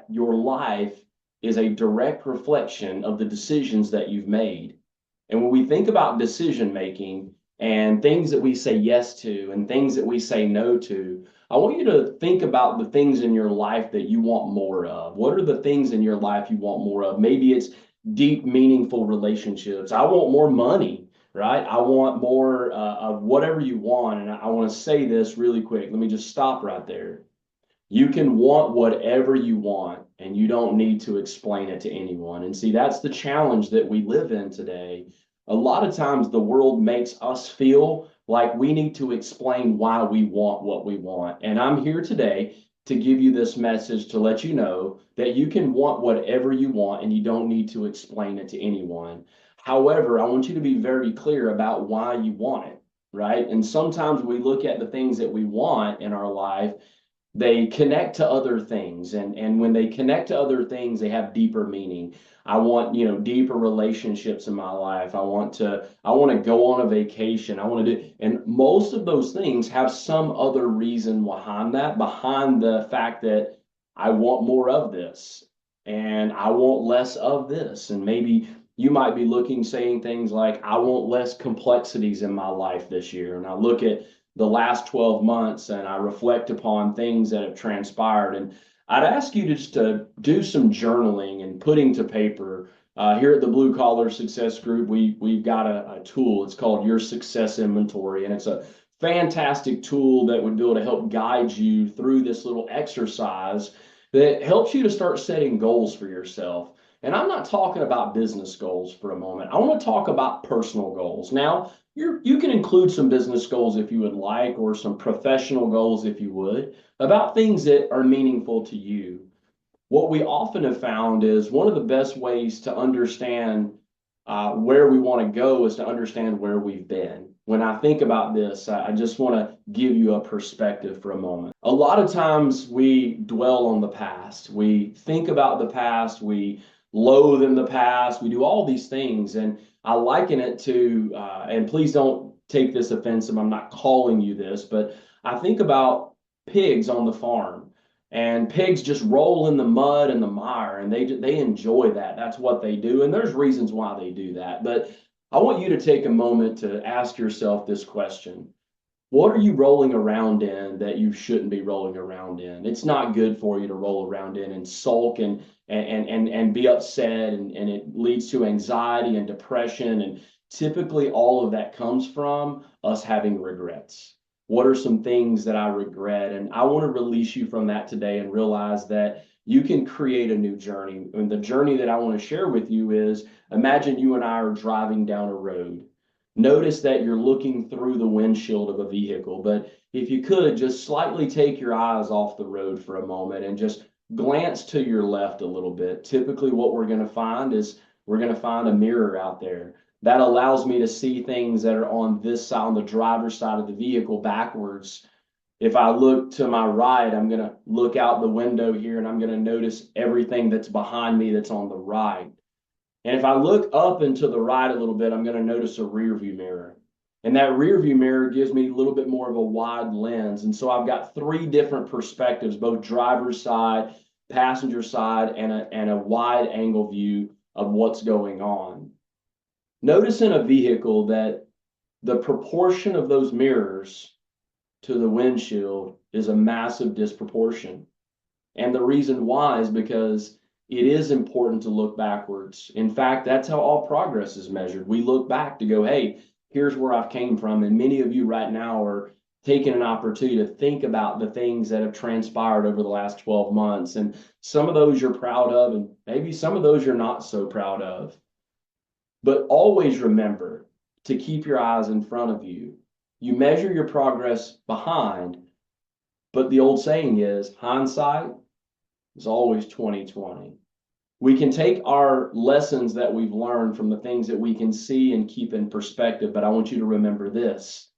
your life is a direct reflection of the decisions that you've made. And when we think about decision making and things that we say yes to and things that we say no to, I want you to think about the things in your life that you want more of. What are the things in your life you want more of? Maybe it's deep, meaningful relationships. I want more money, right? I want more of whatever you want. And I want to say this really quick. Let me just stop right there. You can want whatever you want, and you don't need to explain it to anyone. And see, that's the challenge that we live in today. A lot of times, the world makes us feel like we need to explain why we want what we want. And I'm here today to give you this message to let you know that you can want whatever you want and you don't need to explain it to anyone. However, I want you to be very clear about why you want it, right? And sometimes we look at the things that we want in our life, they connect to other things, and when they connect to other things, they have deeper meaning. I want, deeper relationships in my life. I want to go on a vacation. I want to do, and most of those things have some other reason behind that, behind the fact that I want more of this and I want less of this. And maybe you might be looking, saying things like, I want less complexities in my life this year. And I look at the last 12 months and I reflect upon things that have transpired. And I'd ask you just to do some journaling and putting to paper. Here at the Blue Collar Success Group, we've got a tool. It's called Your Success Inventory, and it's a fantastic tool that would be able to help guide you through this little exercise that helps you to start setting goals for yourself. And I'm not talking about business goals for a moment. I want to talk about personal goals. Now, you can include some business goals if you would like, or some professional goals if you would, about things that are meaningful to you. What we often have found is one of the best ways to understand where we want to go is to understand where we've been. When I think about this, I just want to give you a perspective for a moment. A lot of times we dwell on the past. We think about the past. We loathe in the past. We do all these things. And I liken it to, and please don't take this offensive, I'm not calling you this, but I think about pigs on the farm. And pigs just roll in the mud and the mire, and they enjoy that. That's what they do, and there's reasons why they do that. But I want you to take a moment to ask yourself this question: what are you rolling around in that you shouldn't be rolling around in? It's not good for you to roll around in and sulk and be upset, and it leads to anxiety and depression. And typically all of that comes from us having regrets. What are some things that I regret? And I want to release you from that today and realize that you can create a new journey. And the journey that I want to share with you is, imagine you and I are driving down a road. Notice that you're looking through the windshield of a vehicle, but if you could just slightly take your eyes off the road for a moment and just glance to your left a little bit. Typically, what we're going to find is we're going to find a mirror out there that allows me to see things that are on this side, on the driver's side of the vehicle, backwards. If I look to my right, I'm going to look out the window here and I'm going to notice everything that's behind me that's on the right. And if I look up and to the right a little bit, I'm going to notice a rear view mirror. And that rear view mirror gives me a little bit more of a wide lens. And so I've got three different perspectives, both driver's side, passenger side, and a wide angle view of what's going on. Notice in a vehicle that the proportion of those mirrors to the windshield is a massive disproportion. And the reason why is because it is important to look backwards. In fact, that's how all progress is measured. We look back to go, hey, here's where I've came from. And many of you right now are taking an opportunity to think about the things that have transpired over the last 12 months. And some of those you're proud of, and maybe some of those you're not so proud of. But always remember to keep your eyes in front of you. You measure your progress behind, but the old saying is hindsight is always 2020. We can take our lessons that we've learned from the things that we can see and keep in perspective, but I want you to remember this.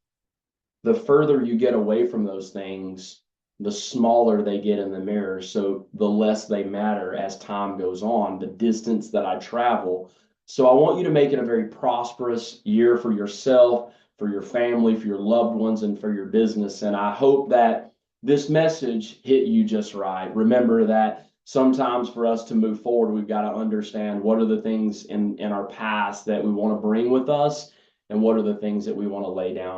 The further you get away from those things, the smaller they get in the mirror. So the less they matter as time goes on, the distance that I travel. So I want you to make it a very prosperous year for yourself, for your family, for your loved ones, and for your business. And I hope that this message hit you just right. Remember that sometimes for us to move forward, we've got to understand what are the things in our past that we want to bring with us, and what are the things that we want to lay down